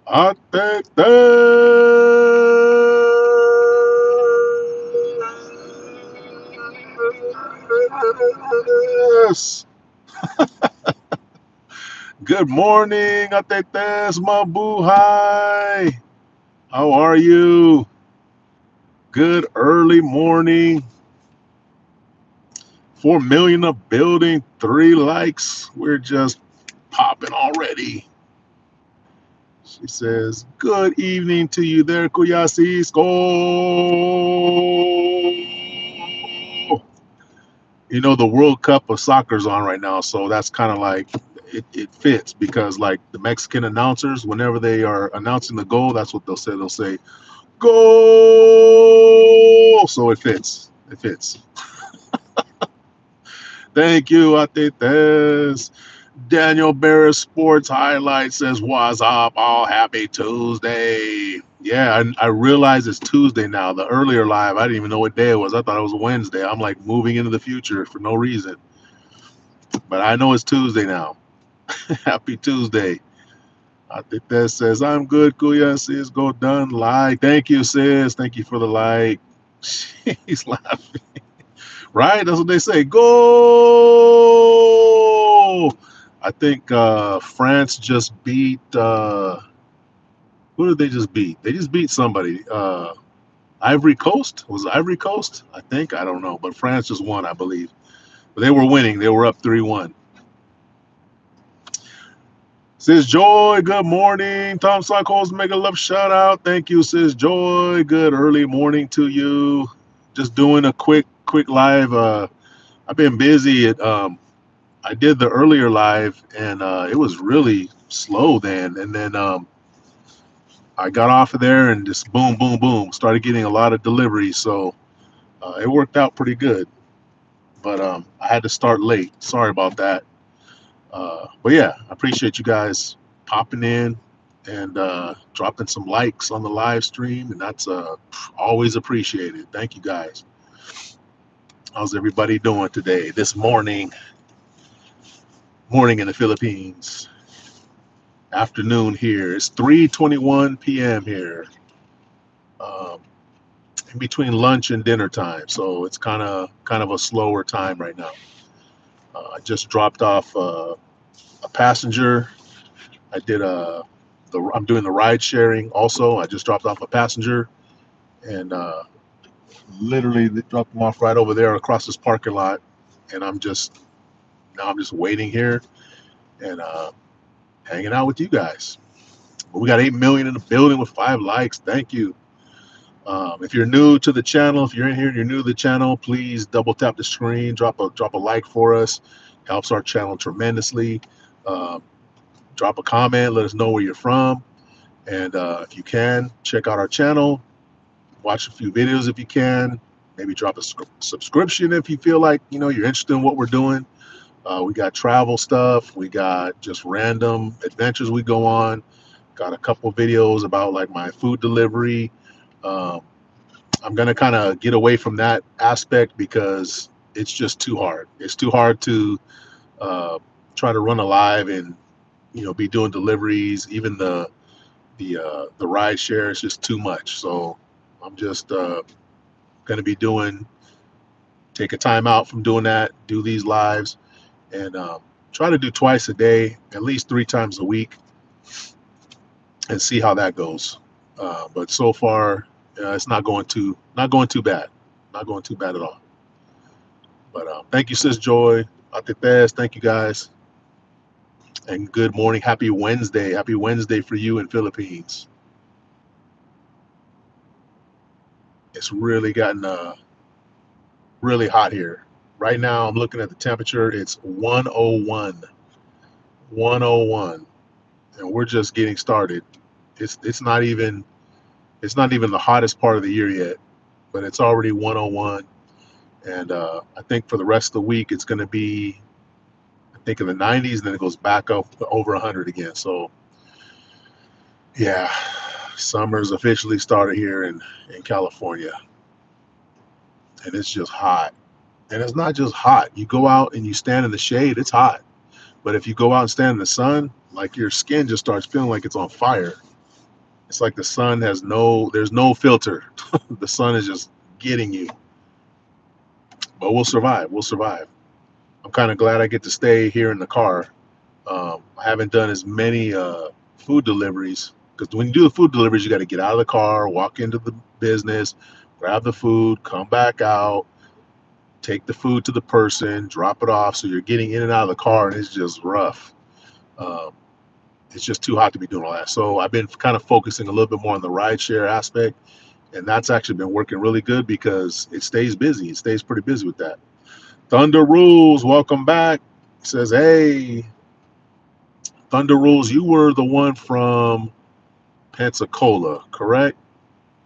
Atetes. Good morning, Atetes Mabuhay. How are you? Good early morning. 4 million a building, 3 likes. We're just popping already. She says, good evening to you there, Kuyasisko. The World Cup of soccer's on right now, so that's kind of like it fits because like the Mexican announcers, whenever they are announcing the goal, that's what they'll say. They'll say goal, so it fits. It fits. Thank you, Atetes. Daniel Barris Sports Highlight says, what's up? All happy Tuesday. Yeah, I realize it's Tuesday now. The earlier live, I didn't even know what day it was. I thought it was Wednesday. I'm like moving into the future for no reason. But I know it's Tuesday now. Happy Tuesday. Atetes says, I'm good, Kuya. Sis, go done. Like. Thank you, sis. Thank you for the like. She's laughing. Right? That's what they say. Go! I think France just beat. Who did they just beat? They just beat somebody. Ivory Coast? Was it Ivory Coast? I think. I don't know. But France just won, I believe. But they were winning. They were up 3-1. Sis Joy, good morning. Tom Cycles, mega love shout out. Thank you, Sis Joy. Good early morning to you. Just doing a quick live. I've been busy at I did the earlier live and it was really slow then. And then I got off of there and just boom, boom, boom, started getting a lot of deliveries. So it worked out pretty good. But I had to start late. Sorry about that. But yeah, I appreciate you guys popping in and dropping some likes on the live stream. And that's always appreciated. Thank you guys. How's everybody doing today? This morning in the Philippines. Afternoon here. It's 3:21 p.m. here, um, in between lunch and dinner time. So it's kind of a slower time right now. I just dropped off a passenger. I did I'm doing the ride sharing also. I just dropped off a passenger and literally they dropped them off right over there across this parking lot. And I'm just waiting here and hanging out with you guys. But we got 8 million in the building with 5 likes. Thank you. If you're new to the channel, if you're in here and you're new to the channel, please double tap the screen, drop a like for us. Helps our channel tremendously. Um, Drop a comment, let us know where you're from, and if you can, check out our channel. Watch a few videos if you can. Maybe drop a subscription if you feel like you're interested in what we're doing. We got travel stuff. We got just random adventures we go on. Got a couple videos about like my food delivery. Um, I'm gonna kind of get away from that aspect because it's just too hard. It's too hard to uh, try to run a live and be doing deliveries. Even the ride share is just too much. So I'm just gonna be take a time out from doing that. Do these lives and try to do twice a day, at least 3 times a week, and see how that goes. But so far, it's not going too bad. Not going too bad at all. But thank you, Sis Joy. Atetes, thank you guys. And good morning. Happy Wednesday. Happy Wednesday for you in Philippines. It's really gotten really hot here. Right now, I'm looking at the temperature. It's 101. 101. And we're just getting started. It's not even the hottest part of the year yet, but it's already 101. And I think for the rest of the week, it's going to be, I think, in the 90s, and then it goes back up over 100 again. So, yeah, summer's officially started here in California, and it's just hot. And it's not just hot. You go out and you stand in the shade, it's hot. But if you go out and stand in the sun, like your skin just starts feeling like it's on fire. It's like the sun has there's no filter. The sun is just getting you. But we'll survive. We'll survive. I'm kind of glad I get to stay here in the car. I haven't done as many food deliveries because when you do the food deliveries, you got to get out of the car, walk into the business, grab the food, come back out, take the food to the person, drop it off. So you're getting in and out of the car, and it's just rough. Um, it's just too hot to be doing all that. So I've been kind of focusing a little bit more on the rideshare aspect, and that's actually been working really good because it stays busy. It stays pretty busy with that. Thunder Rules, welcome back. Says, hey, Thunder Rules, you were the one from Pensacola, correct?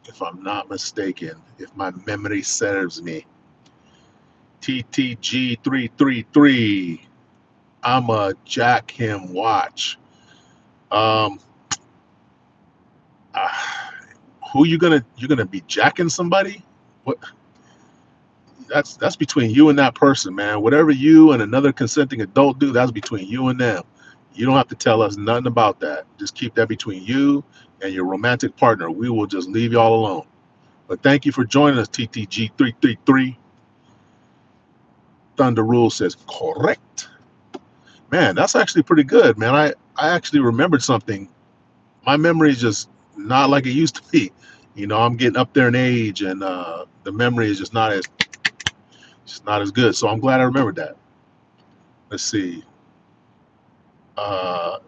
If I'm not mistaken, if my memory serves me. TTG333. I'm a Jack him watch. Um, uh, who you're gonna be jacking somebody? What? That's between you and that person, man. Whatever you and another consenting adult do, that's between you and them. You don't have to tell us nothing about that. Just keep that between you and your romantic partner. We will just leave y'all alone. But thank you for joining us, TTG333. Thunder Rule says, correct. Man, that's actually pretty good, man. I actually remembered something. My memory is just not like it used to be. I'm getting up there in age, and the memory is just not as good. So I'm glad I remembered that. Let's see. Uh,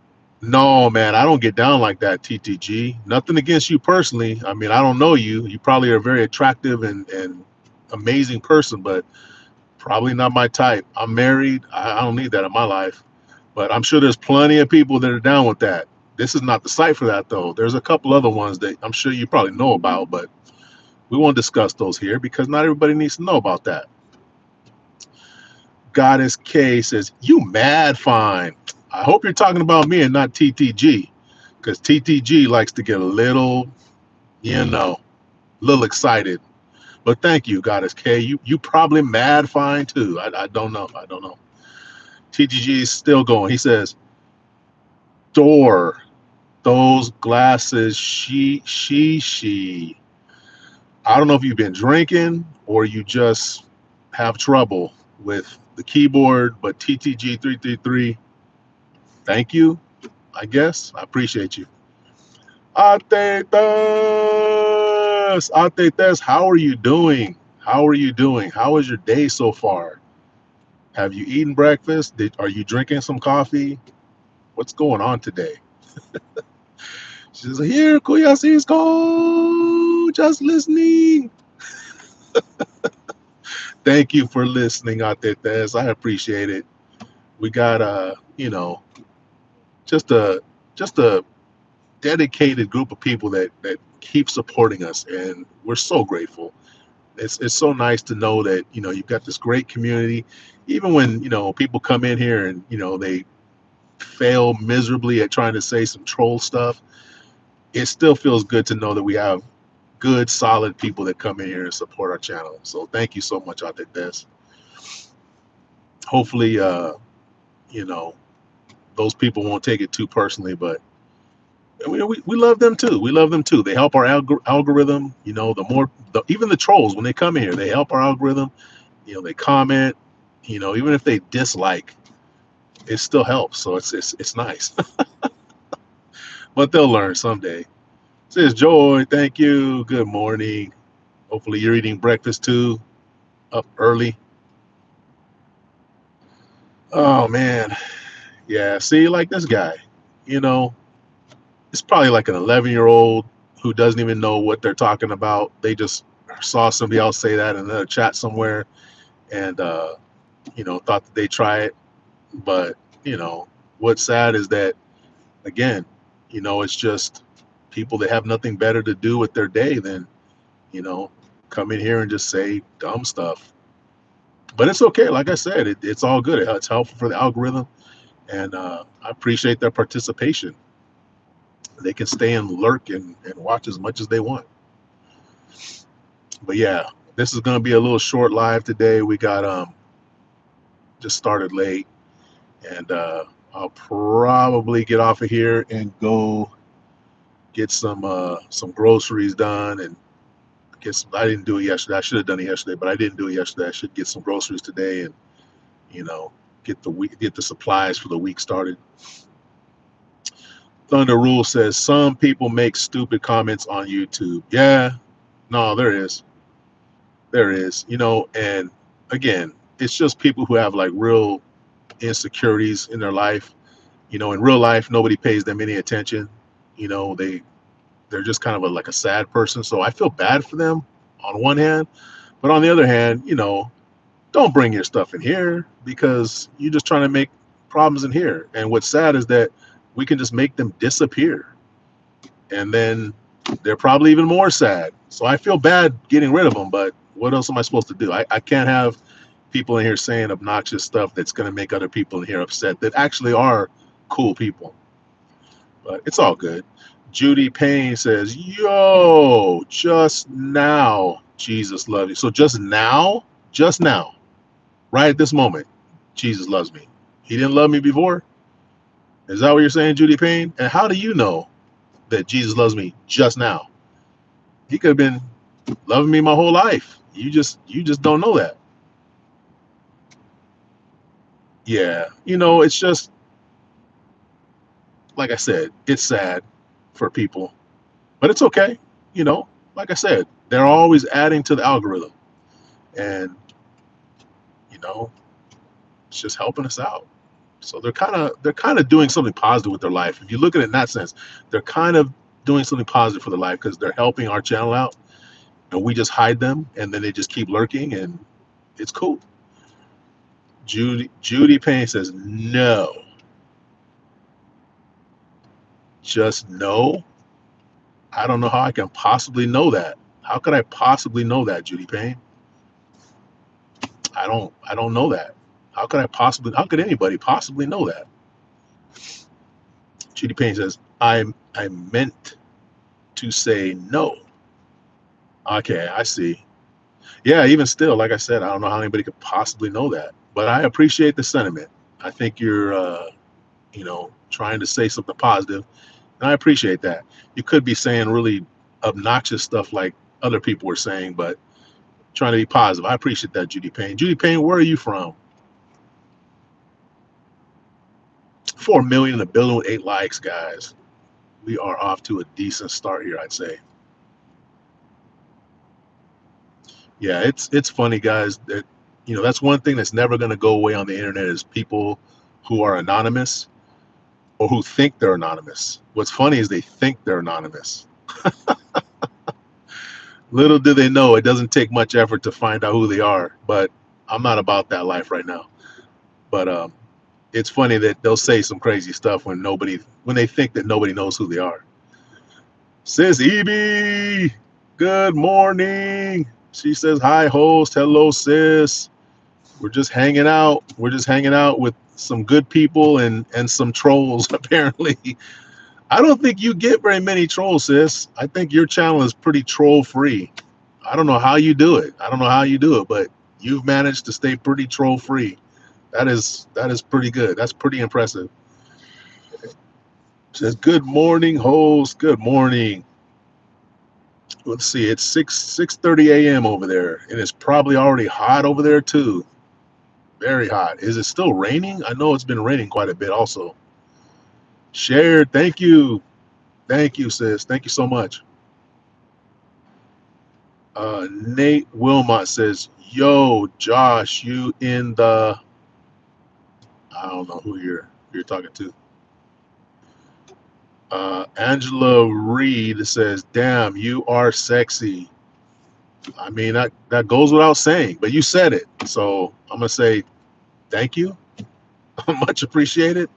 no, man, I don't get down like that, TTG. Nothing against you personally. I mean, I don't know you. You probably are a very attractive and amazing person, but probably not my type. I'm married. I don't need that in my life. But I'm sure there's plenty of people that are down with that. This is not the site for that, though. There's a couple other ones that I'm sure you probably know about, but we won't discuss those here because not everybody needs to know about that. Goddess K says, you mad fine. I hope you're talking about me and not TTG, because TTG likes to get a little excited. But thank you, Goddess K. You probably mad fine too. I don't know. I don't know. TTG is still going. He says, door, those glasses, she. I don't know if you've been drinking or you just have trouble with the keyboard, but TTG333, thank you, I guess. I appreciate you. Atetes, how are you doing? How are you doing? How is your day so far? Have you eaten breakfast? Are you drinking some coffee? What's going on today? She's like, here, Kuya Cisco, just listening. Thank you for listening, Atetes. I appreciate it. We got just a dedicated group of people that keep supporting us, and we're so grateful. It's so nice to know that you've got this great community, even when people come in here and they fail miserably at trying to say some troll stuff. It still feels good to know that we have good, solid people that come in here and support our channel. So thank you so much, Atetes. Hopefully, you know, those people won't take it too personally, but we love them too. We love them too. They help our algorithm. Even the trolls, when they come in here, they help our algorithm. They comment. Even if they dislike, it still helps. So it's nice. But they'll learn someday. Says Joy, thank you. Good morning. Hopefully you're eating breakfast too. Up early. Oh man. Yeah. See, like this guy. You know, it's probably like an 11-year-old who doesn't even know what they're talking about. They just saw somebody else say that in another chat somewhere, and thought that they try it. But what's sad is that, again, it's just people that have nothing better to do with their day than you know come in here and just say dumb stuff. But it's okay. Like I said, it's all good. It's helpful for the algorithm, and I appreciate their participation. They can stay and lurk and watch as much as they want. But yeah, this is gonna be a little short live today. We got just started late, and I'll probably get off of here and go get some groceries done and get some. I didn't do it yesterday. I should have done it yesterday, but I didn't do it yesterday. I should get some groceries today and you know get the supplies for the week started. Thunder Rule says some people make stupid comments on YouTube. Yeah, no, there is, and again, it's just people who have like real insecurities in their life. In real life, nobody pays them any attention. They're just kind of like a sad person. So I feel bad for them on one hand, but on the other hand, don't bring your stuff in here because you're just trying to make problems in here. And what's sad is that we can just make them disappear, and then they're probably even more sad. So I feel bad getting rid of them, but what else am I supposed to do? I can't have people in here saying obnoxious stuff that's going to make other people in here upset that actually are cool people. But it's all good. Judy Payne says, yo, just now, Jesus loves you. So just now, right at this moment, Jesus loves me. He didn't love me before? Is that what you're saying, Judy Payne? And how do you know that Jesus loves me just now? He could have been loving me my whole life. You just don't know that. Yeah. It's just like I said, it's sad for people. But it's okay. Like I said, they're always adding to the algorithm. And, you know, it's just helping us out. So they're kind of doing something positive with their life. If you look at it in that sense, they're kind of doing something positive for their life because they're helping our channel out, and we just hide them, and then they just keep lurking, and it's cool. Judy Payne says no, just no. I don't know how I can possibly know that. How could I possibly know that, Judy Payne? I don't know that. How could anybody possibly know that? Judy Payne says, I meant to say no. Okay, I see. Yeah, even still, like I said, I don't know how anybody could possibly know that. But I appreciate the sentiment. I think you're trying to say something positive, and I appreciate that. You could be saying really obnoxious stuff like other people were saying, but trying to be positive. I appreciate that, Judy Payne. Judy Payne, where are you from? 4 million in a billion with 8 likes, guys. We are off to a decent start here, I'd say. Yeah, it's funny, guys. That that's one thing that's never going to go away on the internet is people who are anonymous or who think they're anonymous. What's funny is they think they're anonymous. Little do they know it doesn't take much effort to find out who they are. But I'm not about that life right now. But it's funny that they'll say some crazy stuff when they think that nobody knows who they are. Sis Evie, good morning. She says, hi, host. Hello, sis. We're just hanging out. We're just hanging out with some good people and some trolls, apparently. I don't think you get very many trolls, sis. I think your channel is pretty troll free. I don't know how you do it. But you've managed to stay pretty troll free. That is pretty good. That's pretty impressive. Says, good morning, host. Good morning. Let's see, it's 6:30 a.m. over there, and it's probably already hot over there too. Very hot. Is it still raining? I know it's been raining quite a bit also. Shared, thank you. Thank you, sis. Thank you so much. Nate Wilmot says, yo, Josh, you in the I don't know who you're talking to. Angela Reed says, damn, you are sexy. I mean, that goes without saying, but you said it. So I'm gonna say thank you. Much appreciated.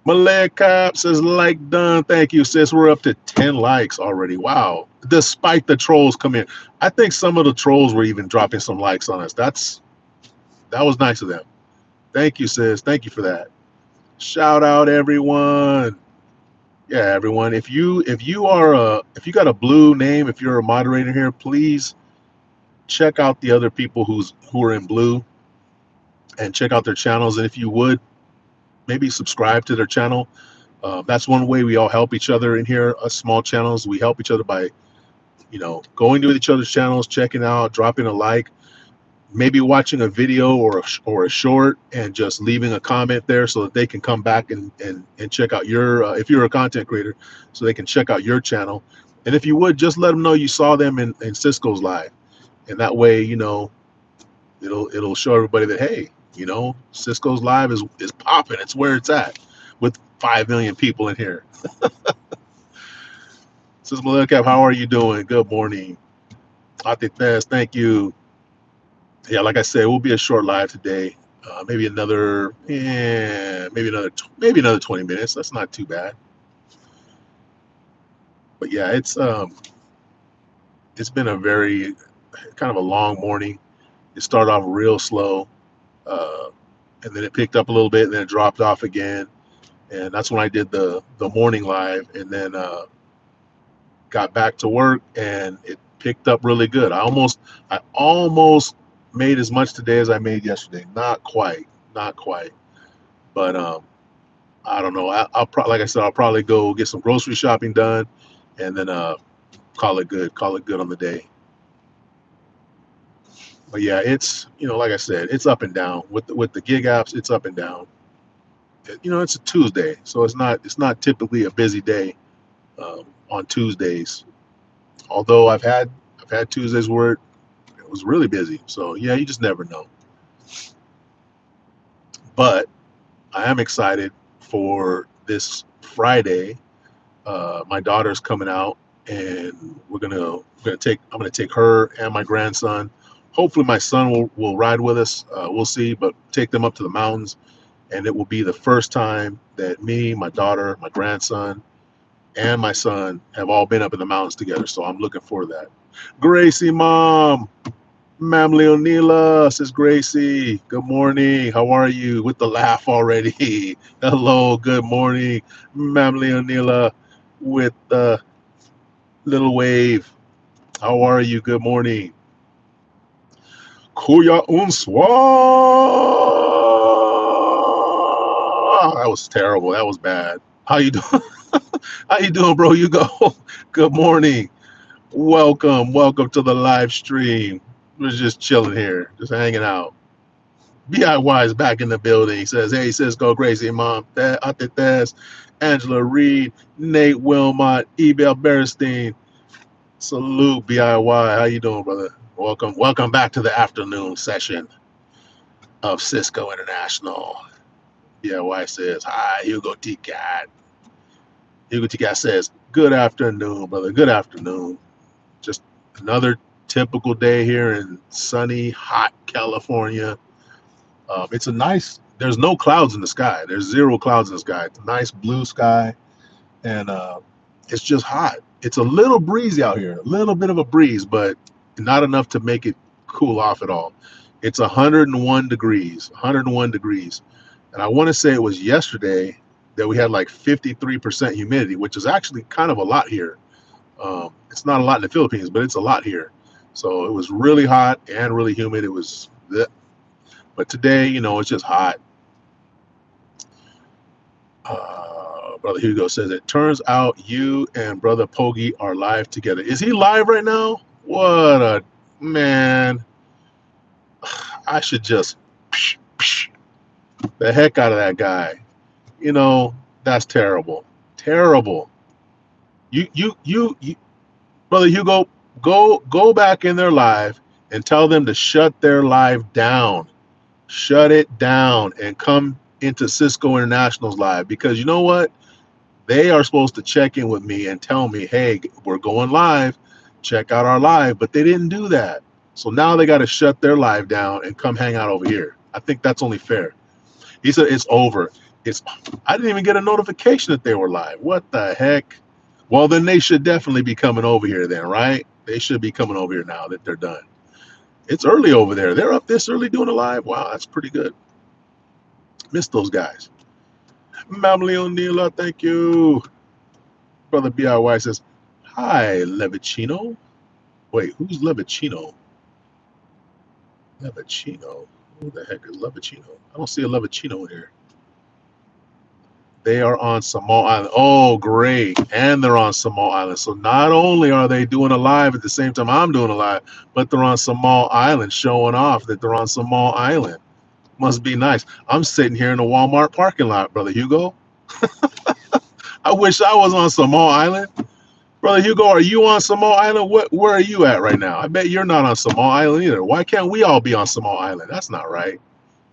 Malaya Cop says, like done. Thank you, sis. We're up to 10 likes already. Wow. Despite the trolls come in. I think some of the trolls were even dropping some likes on us. That was nice of them. Thank you, sis. Thank you for that. Shout out everyone. Yeah, everyone. If you got a blue name, if you're a moderator here, please check out the other people who are in blue and check out their channels. And if you would, maybe subscribe to their channel. That's one way we all help each other in here. Us small channels, we help each other by going to each other's channels, checking out, dropping a like, maybe watching a video or a short, and just leaving a comment there so that they can come back and check out your if you're a content creator, so they can check out your channel. And if you would, just let them know you saw them in Cisco's live, and that way it'll show everybody that, hey, Cisco's live is popping. It's where it's at with 5 million people in here. Sis Malika, how are you doing? Good morning. Atites, thank you. Yeah, like I said, we'll be a short live today. Maybe another, maybe another 20 minutes. That's not too bad. But yeah, it's been a very kind of a long morning. It started off real slow, uh, and then it picked up a little bit, and then it dropped off again. And that's when I did the morning live, and then got back to work, and it picked up really good. I almost made as much today as I made yesterday. Not quite, not quite. But I don't know. Like I said, I'll probably go get some grocery shopping done, and then call it good. Call it good on the day. But yeah, it's like I said, it's up and down with the gig apps. It's up and down. It's a Tuesday, so it's not typically a busy day on Tuesdays. Although I've had Tuesdays where it was really busy. So yeah, you just never know. But I am excited for this Friday. My daughter's coming out, and I'm gonna take her and my grandson. Hopefully, my son will ride with us. We'll see, but take them up to the mountains, and it will be the first time that me, my daughter, my grandson, and my son have all been up in the mountains together. So I'm looking forward to that. Gracie, mom, Ma'am Leonila, says Gracie. Good morning. How are you? With the laugh already. Hello. Good morning, Ma'am Leonila, with the little wave. How are you? Good morning. Kuya un That was terrible. That was bad. How you doing? How you doing, bro? You go. Good morning. Welcome to the live stream. We're just chilling here, just hanging out. BIY is back in the building. He says, hey, Cisco, Gracie, Mom, Atetes, Angela Reed, Nate Wilmot, Ebel Berenstein. Salute, BIY. How you doing, brother? Welcome back to the afternoon session of Cisco International. BIY says, hi, Hugo T-Cat. Hugo T-Cat says, good afternoon, brother. Good afternoon. Just another typical day here in sunny, hot California. There's no clouds in the sky. There's zero clouds in the sky. It's a nice blue sky, and it's just hot. It's a little breezy out here, a little bit of a breeze, but not enough to make it cool off at all. It's 101 degrees, 101 degrees. And I want to say it was yesterday that we had like 53% humidity, which is actually kind of a lot here. It's not a lot in the Philippines, but it's a lot here. So it was really hot and really humid. It was, but today, it's just hot. Brother Hugo says, it turns out you and Brother Pogi are live together. Is he live right now? What a man. I should just the heck out of that guy. That's terrible. Terrible. You Brother Hugo, go back in their live and tell them to shut their live down. Shut it down and come into Cisco International's live, because you know what? They are supposed to check in with me and tell me, hey, we're going live. Check out our live. But they didn't do that. So now they got to shut their live down and come hang out over here. I think that's only fair. He said it's over. I didn't even get a notification that they were live. What the heck? Well, then they should definitely be coming over here then, right? They should be coming over here now that they're done. It's early over there. They're up this early doing a live. Wow, that's pretty good. Miss those guys. Mam Leonila, thank you. Brother BIY says, hi, Levicino. Wait, who's Levicino? Levicino. Who the heck is Levicino? I don't see a Levicino in here. They are on Samoa Island. Oh, great. And they're on Samoa Island. So not only are they doing a live at the same time I'm doing a live, but they're on Samoa Island showing off that they're on Samoa Island. Must be nice. I'm sitting here in the Walmart parking lot, Brother Hugo. I wish I was on Samoa Island. Brother Hugo, are you on Samoa Island? Where are you at right now? I bet you're not on Samoa Island either. Why can't we all be on Samoa Island? That's not right.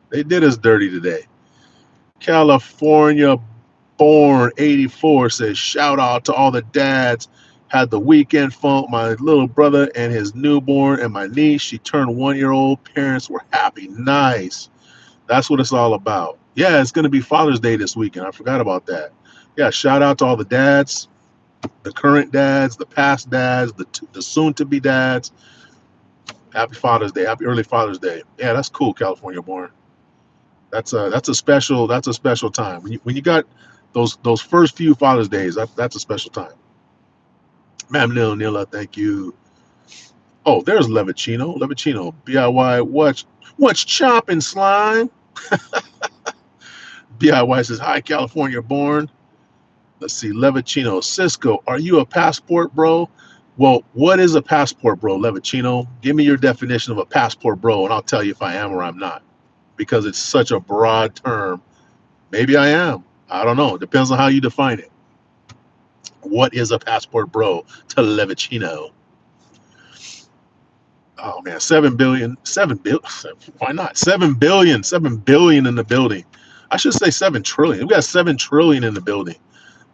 They did us dirty today. California born 84 says, shout out to all the dads. Had the weekend funk. My little brother and his newborn and my niece. She turned 1 year old. Parents were happy. Nice. That's what it's all about. Yeah, it's going to be Father's Day this weekend. I forgot about that. Yeah, shout out to all the dads, the current dads, the past dads, the soon to be dads. Happy Father's Day. Happy early Father's Day. Yeah, that's cool, California born. That's a special time. When you got those first few Father's Days, that's a special time. Ma'am Lil Nila, thank you. Oh, there's Levicino. Levicino, BIY, what's chopping, slime? BIY says, hi, California born. Let's see, Levicino. Cisco, are you a passport bro? Well, what is a passport bro, Levicino? Give me your definition of a passport bro, and I'll tell you if I am or I'm not. Because it's such a broad term. Maybe I am. I don't know. It depends on how you define it. What is a passport bro to Levicino? Oh man, 7 billion, 7 billion. Why not? 7 billion, 7 billion in the building. I should say 7 trillion. We got 7 trillion in the building.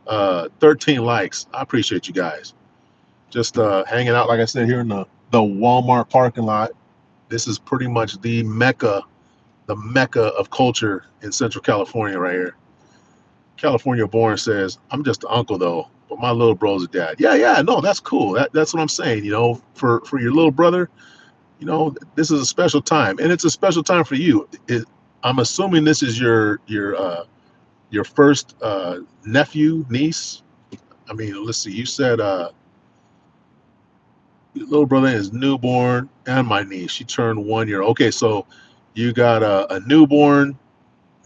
13 likes. I appreciate you guys. Just hanging out, like I said, here in the Walmart parking lot. This is pretty much the mecca of culture in Central California right here. California born says, I'm just an uncle though, but my little bro's a dad. Yeah, no, that's cool. That's what I'm saying. You know, for your little brother, you know, this is a special time, and it's a special time for you. I'm assuming this is your first nephew, niece. I mean, let's see. You said your little brother is newborn, and my niece. She turned 1 year. Okay, so you got a newborn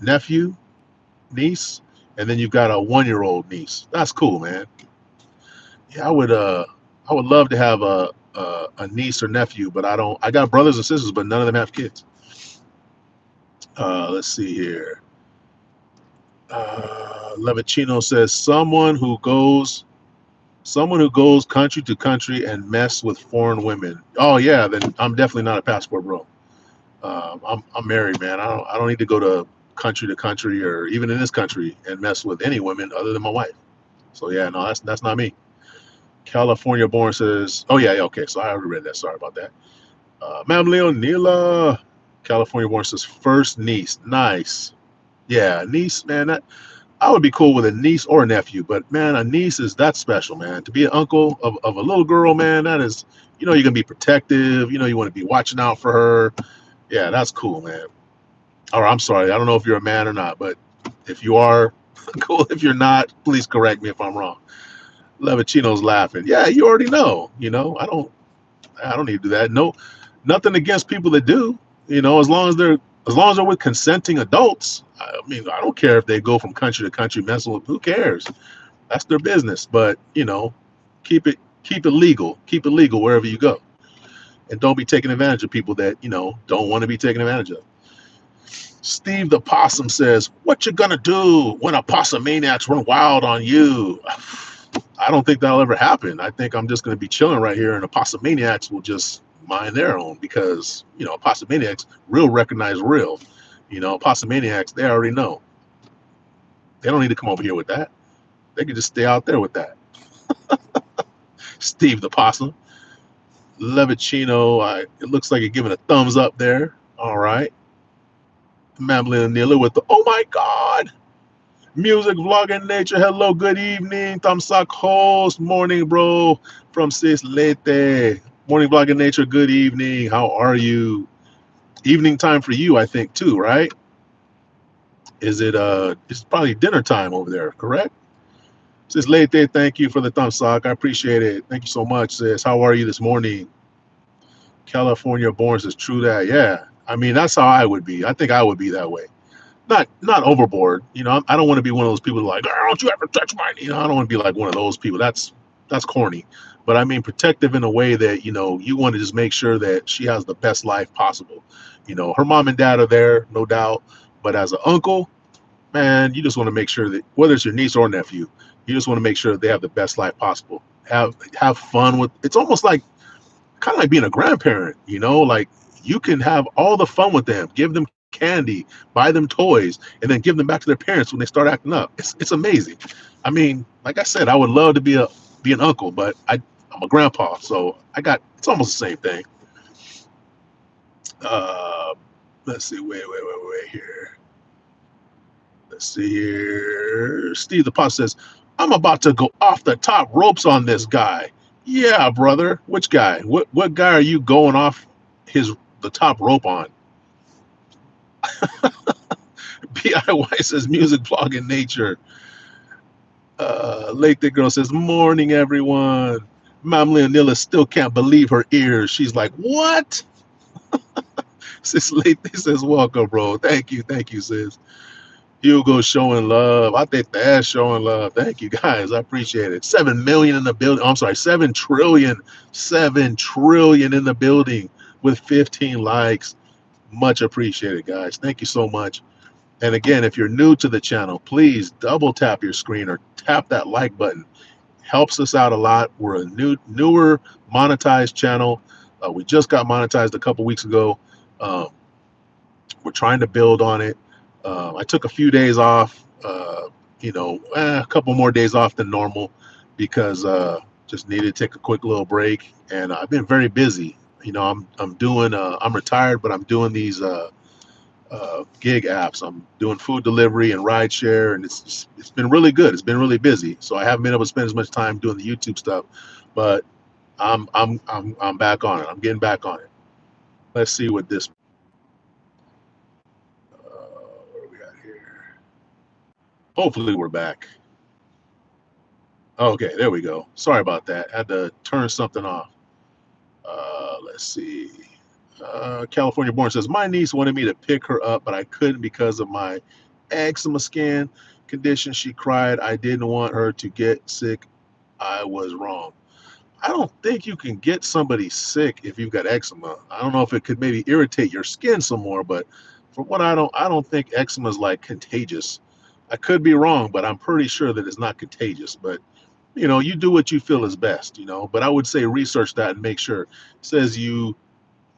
nephew, niece, and then you've got a 1 year old niece. That's cool, man. Yeah, I would love to have a niece or nephew, but I don't. I got brothers and sisters, but none of them have kids. Let's see here. Levicino says someone who goes country to country and mess with foreign women. Oh yeah, then I'm definitely not a passport bro. I'm married, man. I don't need to go to country or even in this country and mess with any women other than my wife. So yeah, no, that's not me. California born says, oh yeah, okay. So I already read that. Sorry about that. Ma'am Leonila, California born says first niece. Nice. Yeah, niece, man. I would be cool with a niece or a nephew, but man, a niece that's special, man. To be an uncle of a little girl, man, that is, you know, you're gonna be protective. You know, you want to be watching out for her. Yeah, that's cool, man. Or I'm sorry, I don't know if you're a man or not, but if you are, cool. If you're not, please correct me if I'm wrong. Levicino's laughing. Yeah, you already know. You know, I don't need to do that. No, nothing against people that do. You know, as long as they're with consenting adults. I mean, I don't care if they go from country to country messing with. Who cares? That's their business. But you know, keep it legal. Keep it legal wherever you go, and don't be taking advantage of people that you know don't want to be taken advantage of. Steve the Possum says, "What you gonna do when a possum maniacs run wild on you?" I don't think that'll ever happen. I think I'm just gonna be chilling right here, and the possum maniacs will just mind their own because you know, possum maniacs real recognize real. You know, possum maniacs they already know. They don't need to come over here with that. They can just stay out there with that. Steve the Possum, Levicino. It looks like you're giving a thumbs up there. All right. Mamlin and Nila with the oh my god. Music, vlogging, nature. Hello, good evening. Tamsak host, morning, bro, from Sis Lete. Morning, vlogging, nature. Good evening. How are you? Evening time for you, I think, too, right? Is it? It's probably dinner time over there, correct? Sis Lete, thank you for the Tamsak. I appreciate it. Thank you so much, sis. How are you this morning? California born says true that. Yeah. I mean, that's how I would be. I think I would be that way. not overboard. I don't want to be one of those people like, "Oh, don't you ever touch my," I don't want to be like one of those people. That's corny. But I mean protective in a way that, you want to just make sure that she has the best life possible. Her mom and dad are there, no doubt. But as an uncle, man, you just want to make sure that whether it's your niece or nephew, you just want to make sure they have the best life possible. Have fun with. It's almost like kind of like being a grandparent, like you can have all the fun with them, give them candy, buy them toys, and then give them back to their parents when they start acting up. It's amazing. I mean, like I said, I would love to be an uncle, but I'm a grandpa, so it's almost the same thing. Uh, let's see, wait here. Let's see here. Steve the Pot says, I'm about to go off the top ropes on this guy. Yeah, brother. Which guy? What guy are you going off his the top rope on? BIY says music blog in nature. Late the girl says, morning everyone. Mom Leonilla still can't believe her ears. She's like, what? Sis Late says, welcome, bro. Thank you, sis. Hugo showing love. I think that's showing love. Thank you guys. I appreciate it. 7 million in the building. I'm sorry, 7 trillion. 7 trillion in the building with 15 likes. Much appreciated, guys. Thank you so much. And again, if you're new to the channel, please double tap your screen or tap that like button. Helps us out a lot. We're a newer monetized channel. We just got monetized a couple weeks ago. Um, we're trying to build on it. I took a few days off, a couple more days off than normal because just needed to take a quick little break. And I've been very busy. I'm doing. I'm retired, but I'm doing these gig apps. I'm doing food delivery and ride share, and it's been really good. It's been really busy, so I haven't been able to spend as much time doing the YouTube stuff. But I'm back on it. I'm getting back on it. Let's see what this. What do we got here? Hopefully we're back. Okay, there we go. Sorry about that. I had to turn something off. Let's see. California Born says, my niece wanted me to pick her up, but I couldn't because of my eczema skin condition. She cried. I didn't want her to get sick. I was wrong. I don't think you can get somebody sick if you've got eczema. I don't know if it could maybe irritate your skin some more, but from what I don't think eczema is like contagious. I could be wrong, but I'm pretty sure that it's not contagious. But you do what you feel is best, but I would say research that and make sure. It says you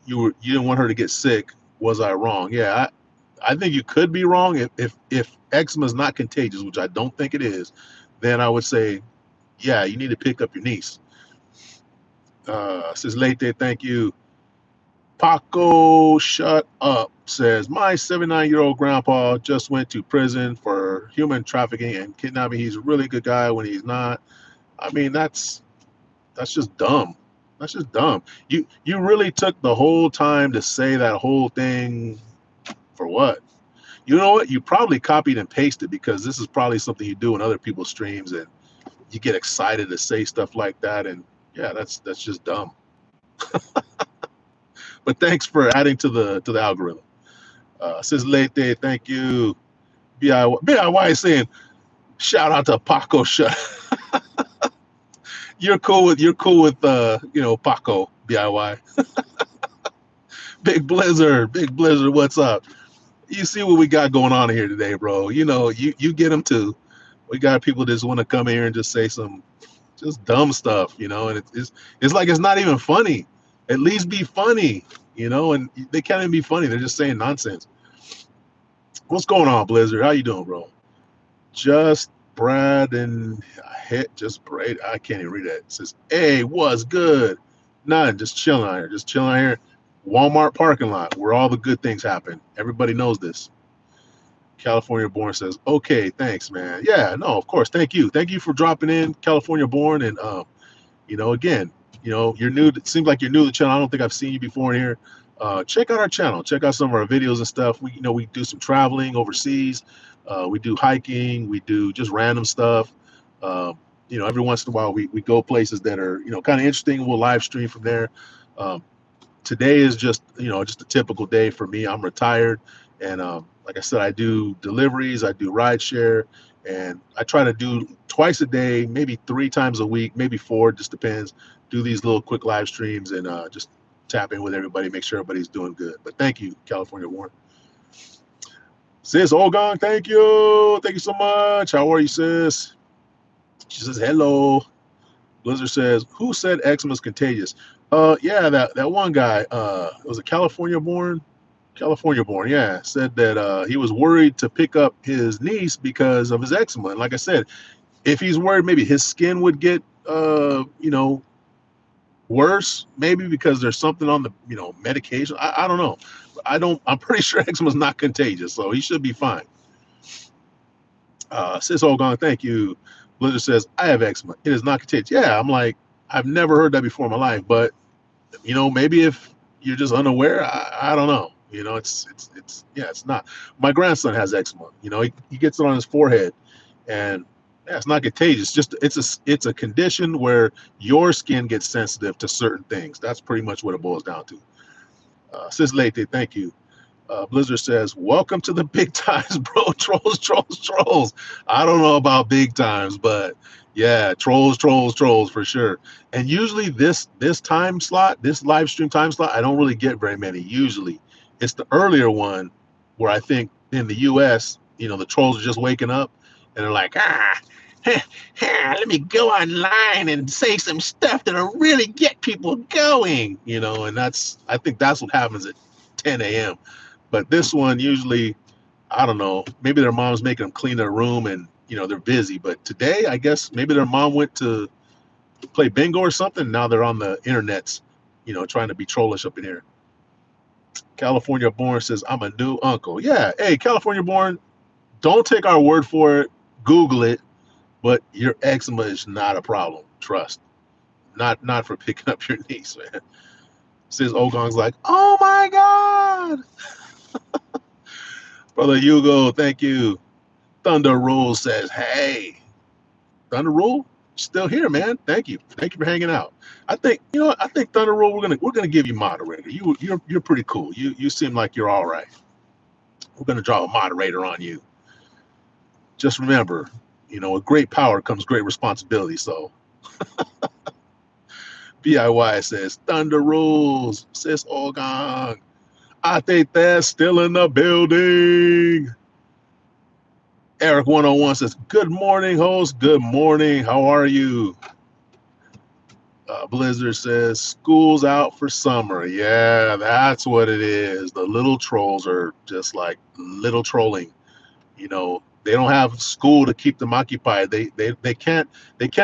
didn't want her to get sick. Was I wrong? Yeah, I think you could be wrong. If eczema is not contagious, which I don't think it is, then I would say, yeah, you need to pick up your niece. Says late day, thank you. Paco, shut up. Says my 79-year-old grandpa just went to prison for human trafficking and kidnapping. He's a really good guy when he's not. I mean, that's just dumb. That's just dumb. You really took the whole time to say that whole thing for what? You know what? You probably copied and pasted because this is probably something you do in other people's streams and you get excited to say stuff like that, and yeah, that's just dumb. But thanks for adding to the algorithm. Says late day, thank you. BIY is saying shout out to Paco. Shut. You're cool with Paco BIY. Big Blizzard, what's up? You see what we got going on here today, bro. You get them too. We got people that just want to come here and just say some just dumb stuff, and it's like it's not even funny. At least be funny, and they can't even be funny. They're just saying nonsense. What's going on, Blizzard? How you doing, bro? Just Brad and hit just Brad. I can't even read that. It says, hey, what's good? None, just chilling out here. Just chilling out here. Walmart parking lot where all the good things happen. Everybody knows this. California Born says, okay, thanks, man. Yeah, no, of course. Thank you. Thank you for dropping in, California Born. And, again, you're new. It seems like you're new to the channel. I don't think I've seen you before in here. Check out our channel. Check out some of our videos and stuff. We do some traveling overseas. We do hiking. We do just random stuff. Every once in a while we go places that are, kind of interesting. We'll live stream from there. Today is just a typical day for me. I'm retired, and Like I said, I do deliveries, I do ride share, and I try to do twice a day, maybe 3 times a week, maybe four, just depends. Do these little quick live streams and just tap in with everybody, make sure everybody's doing good. But thank you, California Warren. Sis Olgang, thank you. Thank you so much. How are you, sis? She says, hello. Blizzard says, who said eczema is contagious? Yeah, that one guy, was a California born, yeah, said that he was worried to pick up his niece because of his eczema. And like I said, if he's worried maybe his skin would get, worse, maybe because there's something on the, medication. I don't know. I'm pretty sure eczema is not contagious, so he should be fine. Sis Ogon, thank you. Blizzard says, I have eczema. It is not contagious. Yeah, I'm like, I've never heard that before in my life, but maybe if you're just unaware, I don't know. Yeah, it's not. My grandson has eczema. He gets it on his forehead, and yeah, it's not contagious. Just it's a condition where your skin gets sensitive to certain things. That's pretty much what it boils down to. Sis Late, thank you. Blizzard says, welcome to the big times, bro. Trolls. I don't know about big times, but yeah, trolls for sure. And usually this time slot, this live stream time slot, I don't really get very many. Usually it's the earlier one where I think in the US, the trolls are just waking up and they're like, let me go online and say some stuff that'll really get people going, and I think that's what happens at 10 a.m. But this one usually, I don't know, maybe their mom's making them clean their room and they're busy. But today, I guess maybe their mom went to play bingo or something. Now they're on the internets, trying to be trollish up in here. California Born says, I'm a new uncle. Yeah, hey, California Born, don't take our word for it. Google it. But your eczema is not a problem. Trust. Not for picking up your niece, man. Says Ogong's like, oh my God. Brother Hugo, thank you. Thunder Rule says, hey, Thunder Rule, still here, man. Thank you for hanging out. I think I think Thunder Rule, we're gonna give you moderator. You're pretty cool. You seem like you're all right. We're gonna draw a moderator on you. Just remember, with great power comes great responsibility. So BIY says Thunder Rules, sis Ogon. I think they're still in the building. Eric 101 says, good morning, host. Good morning. How are you? Blizzard says, school's out for summer. Yeah, that's what it is. The little trolls are just like little trolling. They don't have school to keep them occupied. They can't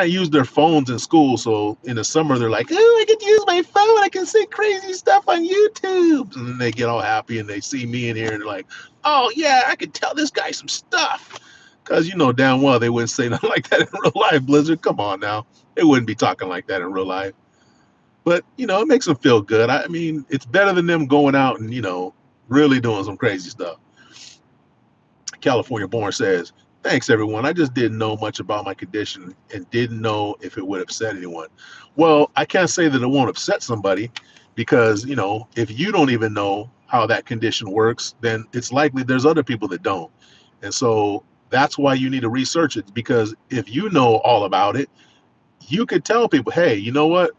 use their phones in school. So in the summer they're like, oh, I get to use my phone. I can see crazy stuff on YouTube. And then they get all happy and they see me in here and they're like, oh yeah, I can tell this guy some stuff. Because damn well they wouldn't say nothing like that in real life, Blizzard. Come on now. They wouldn't be talking like that in real life. But, it makes them feel good. I mean, it's better than them going out and, really doing some crazy stuff. California Born says, thanks, everyone. I just didn't know much about my condition and didn't know if it would upset anyone. Well, I can't say that it won't upset somebody because, if you don't even know how that condition works, then it's likely there's other people that don't. And so that's why you need to research it, because if you know all about it, you could tell people, hey, you know what?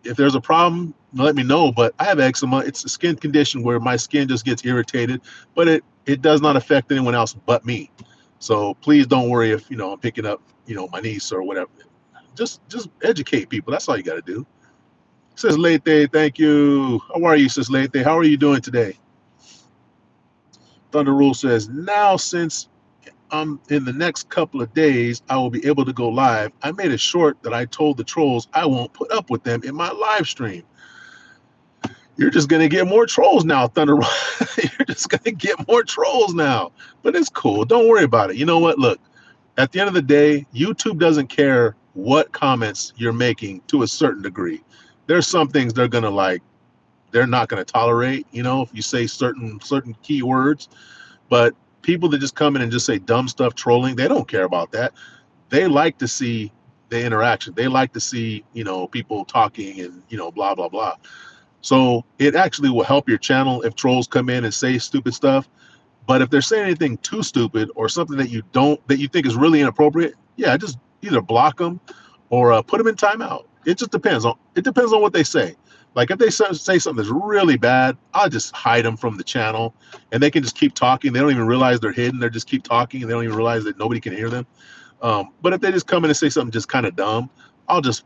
If there's a problem, let me know. But I have eczema. It's a skin condition where my skin just gets irritated, but it does not affect anyone else but me. So please don't worry if I'm picking up my niece or whatever. Just educate people. That's all you got to do. Sis Late, thank you. How are you, Sis Late? How are you doing today? Thunder Rule says, now since in the next couple of days, I will be able to go live. I made a short that I told the trolls I won't put up with them in my live stream. You're just going to get more trolls now, Thunder. You're just going to get more trolls now. But it's cool. Don't worry about it. You know what? Look, at the end of the day, YouTube doesn't care what comments you're making to a certain degree. There's some things they're going to like. They're not going to tolerate, if you say certain keywords. But people that just come in and just say dumb stuff, trolling, they don't care about that. They like to see the interaction. They like to see, people talking and, blah, blah, blah. So it actually will help your channel if trolls come in and say stupid stuff. But if they're saying anything too stupid or something that you think is really inappropriate, yeah, just either block them or put them in timeout. It depends on what they say. Like if they say something that's really bad, I'll just hide them from the channel, and they can just keep talking. They don't even realize they're hidden. They just keep talking, and they don't even realize that nobody can hear them. But if they just come in and say something just kind of dumb, I'll just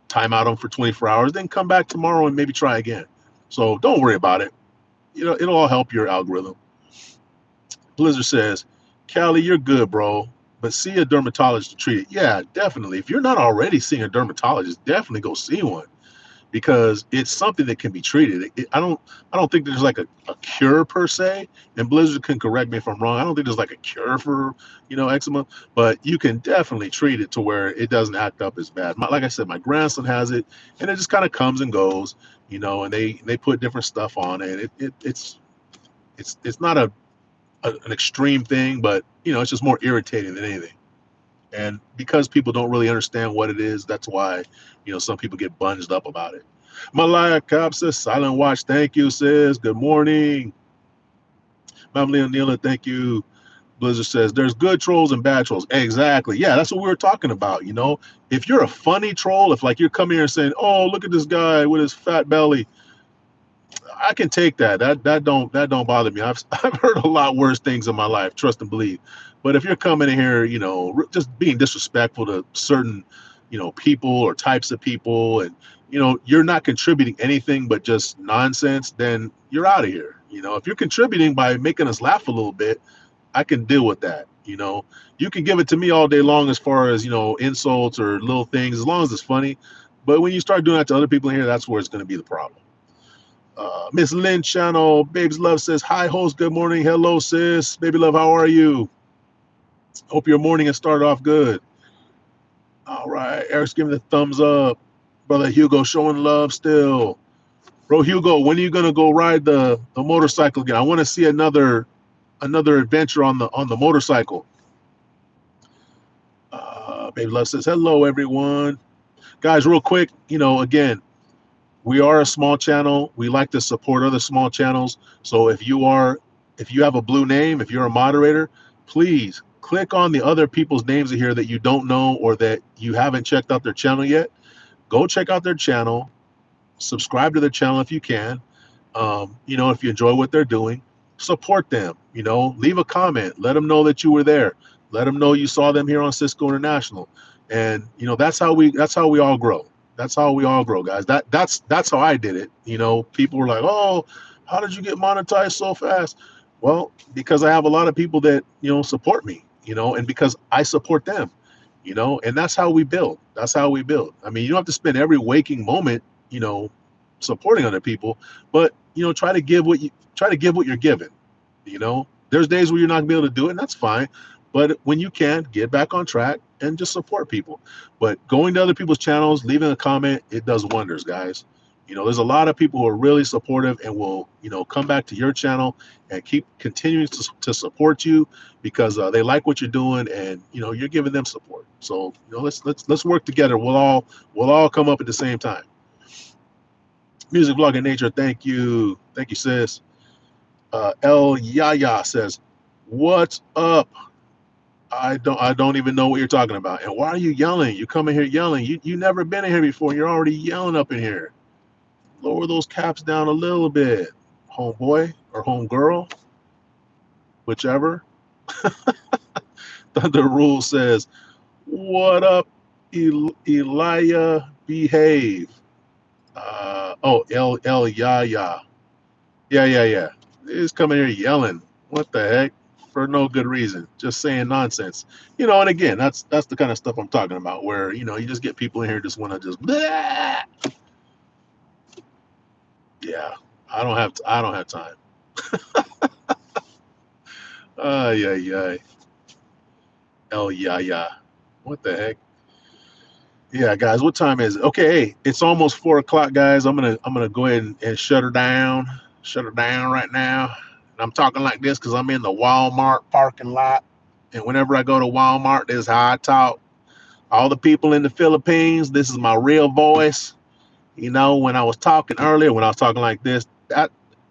time out them for 24 hours, then come back tomorrow and maybe try again. So don't worry about it. It'll all help your algorithm. Blizzard says, Callie, you're good, bro, but see a dermatologist to treat it. Yeah, definitely. If you're not already seeing a dermatologist, definitely go see one because it's something that can be treated. I don't think there's like a cure per se. And Blizzard can correct me if I'm wrong. I don't think there's like a cure for eczema, but you can definitely treat it to where it doesn't act up as bad. Like I said, my grandson has it, and it just kind of comes and goes, and they put different stuff on it. It's not an extreme thing, but it's just more irritating than anything. And because people don't really understand what it is, that's why some people get bunged up about it. Malaya Cop says, Silent Watch, thank you, sis. Good morning. Mamli O'Neill, thank you. Blizzard says, there's good trolls and bad trolls. Exactly. Yeah, that's what we were talking about. If you're a funny troll, if like you're coming here and saying, oh, look at this guy with his fat belly, I can take that. That don't bother me. I've heard a lot worse things in my life. Trust and believe. But if you're coming in here, just being disrespectful to certain, people or types of people, and you're not contributing anything but just nonsense, then you're out of here. If you're contributing by making us laugh a little bit, I can deal with that. You can give it to me all day long as far as insults or little things, as long as it's funny. But when you start doing that to other people in here, that's where it's going to be the problem. Miss Lynn Channel, Babes Love says, hi, host. Good morning. Hello, sis. Baby Love, how are you? Hope your morning has started off good. All right. Eric's giving the thumbs up. Brother Hugo showing love still. Bro, Hugo, when are you going to go ride the motorcycle again? I want to see another adventure on the motorcycle. Baby Love says, hello, everyone. Guys, real quick, again, we are a small channel. We like to support other small channels. So if you have a blue name, if you're a moderator, please click on the other people's names here that you don't know or that you haven't checked out their channel yet. Go check out their channel, subscribe to their channel if you can. If you enjoy what they're doing, support them. Leave a comment. Let them know that you were there. Let them know you saw them here on Cisco International. And that's how we all grow. That's how we all grow, guys. That's how I did it. People were like, "Oh, how did you get monetized so fast?" Well, because I have a lot of people that support me, and because I support them, and that's how we build. That's how we build. I mean, you don't have to spend every waking moment, supporting other people, but try to give what you're given. There's days where you're not gonna be able to do it, and that's fine. But when you can, get back on track and just support people. But going to other people's channels, leaving a comment, it does wonders, guys. There's a lot of people who are really supportive and will, come back to your channel and keep continuing to support you because they like what you're doing and you're giving them support. So let's work together. We'll all come up at the same time. Music Vlog in Nature, thank you, sis. El Yaya says, "What's up?" I don't even know what you're talking about. And why are you yelling? You come in here yelling. You never been in here before. You're already yelling up in here. Lower those caps down a little bit, homeboy or homegirl, whichever. The rule says, "What up, Elijah? Behave." El Yaya. Yeah. He's coming here yelling. What the heck? For no good reason, just saying nonsense. And again, that's the kind of stuff I'm talking about, where you just get people in here just want to just bleh. Yeah, I don't have time. Yeah. Yeah. What the heck? Yeah, guys, what time is it? Okay, hey, it's almost 4 o'clock, guys. I'm gonna go ahead and shut her down. Shut her down right now. And I'm talking like this because I'm in the Walmart parking lot. And whenever I go to Walmart, this is how I talk. All the people in the Philippines, this is my real voice. When I was talking earlier, when I was talking like this,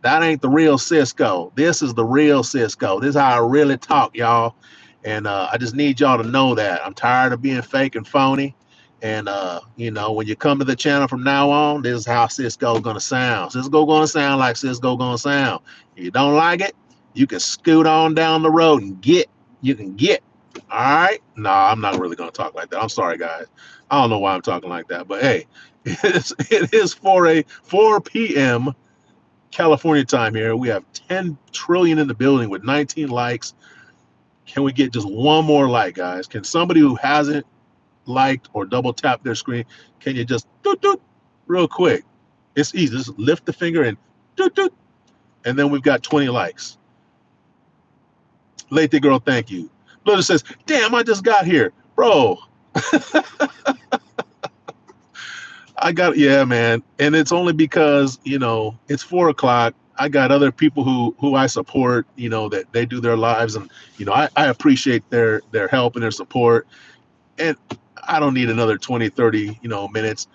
That ain't the real Cisco. This is the real Cisco. This is how I really talk, y'all. And I just need y'all to know that. I'm tired of being fake and phony. And when you come to the channel from now on, this is how Cisco's gonna sound. Cisco gonna sound like Cisco gonna sound. If you don't like it, you can scoot on down the road and get. You can get. All right. No, I'm not really gonna talk like that. I'm sorry, guys. I don't know why I'm talking like that, but hey, it is 4 p.m. California time here. We have 10 trillion in the building with 19 likes. Can we get just one more like, guys? Can somebody who hasn't liked or double tapped their screen, can you just doot doot real quick? It's easy. Just lift the finger and doot doot. And then we've got 20 likes. Late girl, thank you. Blizzard says, damn, I just got here. Bro, yeah, man. And it's only because, it's 4 o'clock. I got other people who I support, that they do their lives, and I appreciate their help and their support. And I don't need another 20, 30, minutes.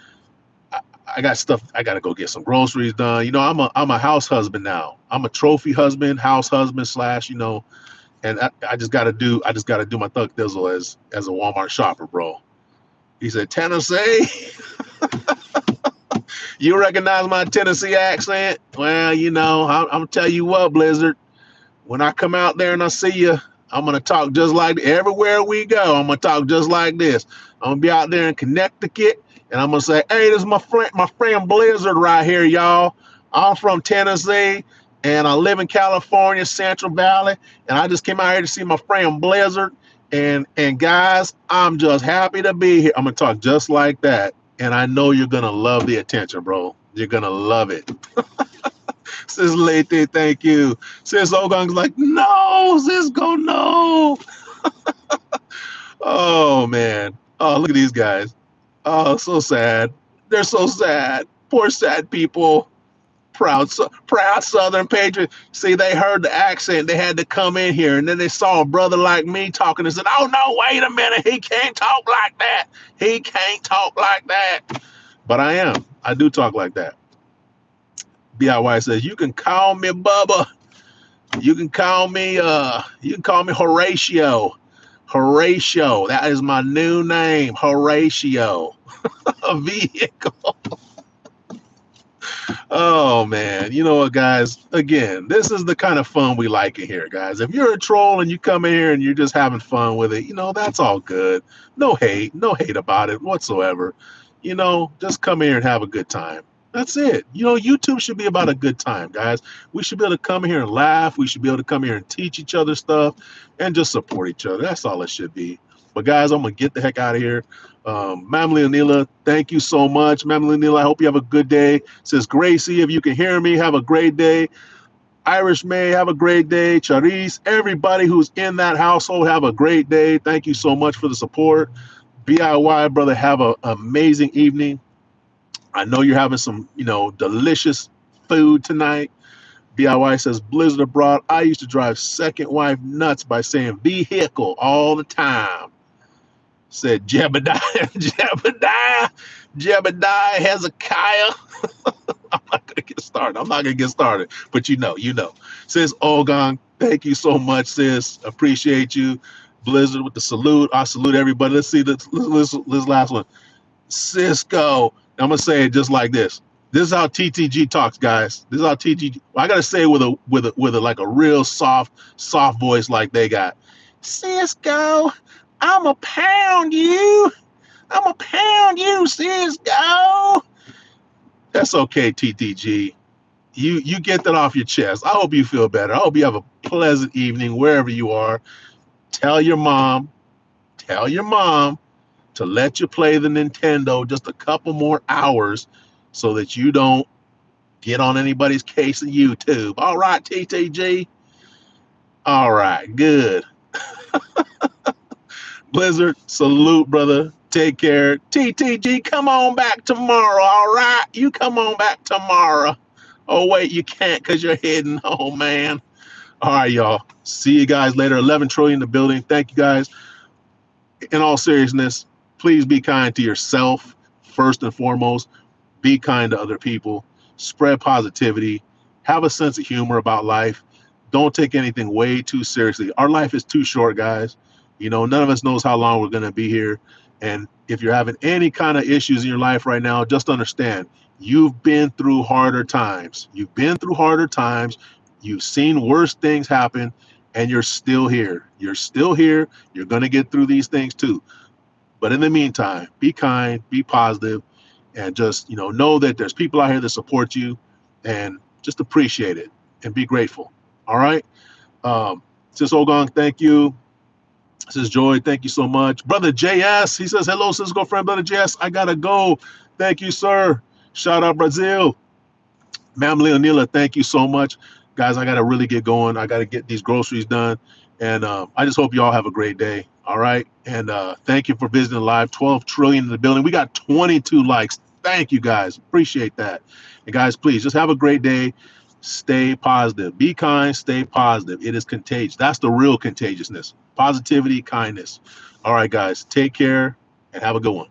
I got stuff. I got to go get some groceries done. I'm a house husband now. I'm a trophy husband, house husband slash, and I just got to do my thug thizzle as a Walmart shopper, bro. He said, Tennessee. You recognize my Tennessee accent? Well, I'm gonna tell you what, Blizzard. When I come out there and I see you, I'm gonna talk just like everywhere we go. I'm gonna talk just like this. I'm gonna be out there in Connecticut, and I'm gonna say, "Hey, this is my friend Blizzard right here, y'all. I'm from Tennessee, and I live in California, Central Valley, and I just came out here to see my friend Blizzard. And guys, I'm just happy to be here." I'm gonna talk just like that. And I know you're gonna love the attention, bro. You're gonna love it. Sis Lete, thank you. Sis Ogong's like, no, Cisco, no. Oh man. Oh, look at these guys. Oh, so sad. They're so sad. Poor sad people. Proud Southern patriot. See, they heard the accent. They had to come in here, and then they saw a brother like me talking and said, "Oh no, wait a minute. He can't talk like that. He can't talk like that." But I am. I do talk like that. BIY says, "You can call me Bubba. You can call me Horatio. Horatio. That is my new name, Horatio." A vehicle. Oh man, you know what, guys? Again, this is the kind of fun we like in here, guys. If you're a troll and you come in here and you're just having fun with it, that's all good. No hate about it whatsoever. Just come here and have a good time. That's it. YouTube should be about a good time, guys. We should be able to come here and laugh. We should be able to come here and teach each other stuff and just support each other. That's all it should be. But guys, I'm gonna get the heck out of here. Mam Leonila, thank you so much. Mam Leonila, I hope you have a good day. Says Gracie, if you can hear me, have a great day. Irish May, have a great day. Charisse, everybody who's in that household, have a great day. Thank you so much for the support. BIY, brother, have an amazing evening. I know you're having some, delicious food tonight. BIY says, Blizzard abroad. I used to drive second wife nuts by saying vehicle all the time. Said Jebediah, Jebediah Hezekiah. I'm not gonna get started. But you know. Sis Ogon, thank you so much, sis. Appreciate you. Blizzard with the salute. I salute everybody. Let's see this last one. Cisco. I'm gonna say it just like this. This is how TTG talks, guys. This is how TTG. I gotta say it with a like a real soft voice like they got. Cisco, I'ma pound you. Cisco. That's okay, TTG. You get that off your chest. I hope you feel better. I hope you have a pleasant evening wherever you are. Tell your mom to let you play the Nintendo just a couple more hours so that you don't get on anybody's case in YouTube. All right, TTG. All right, good. Blizzard, salute, brother. Take care. TTG, come on back tomorrow, all right? You come on back tomorrow. Oh, wait, you can't because you're hidden. Oh, man. All right, y'all. See you guys later. 11 trillion in the building. Thank you, guys. In all seriousness, please be kind to yourself first and foremost. Be kind to other people. Spread positivity. have a sense of humor about life. Don't take anything way too seriously. Our life is too short, guys. You know, none of us knows how long we're going to be here. And if you're having any kind of issues in your life right now, just understand you've been through harder times. You've been through harder times. You've seen worse things happen, and you're still here. You're still here. You're going to get through these things too. But in the meantime, be kind, be positive, and just, know that there's people out here that support you, and just appreciate it and be grateful. All right. Sis Ogong, thank you. Sis Joy, thank you so much. Brother JS, he says, hello, Cisco friend, Brother JS. I gotta go. Thank you, sir. Shout out Brazil. Ma'am Leonila, thank you so much. Guys, I got to really get going. I got to get these groceries done. And I just hope you all have a great day. All right. And thank you for visiting live. 12 trillion in the building. We got 22 likes. Thank you, guys. Appreciate that. And guys, please just have a great day. Stay positive. Be kind. Stay positive. It is contagious. That's the real contagiousness. Positivity, kindness. All right, guys. Take care and have a good one.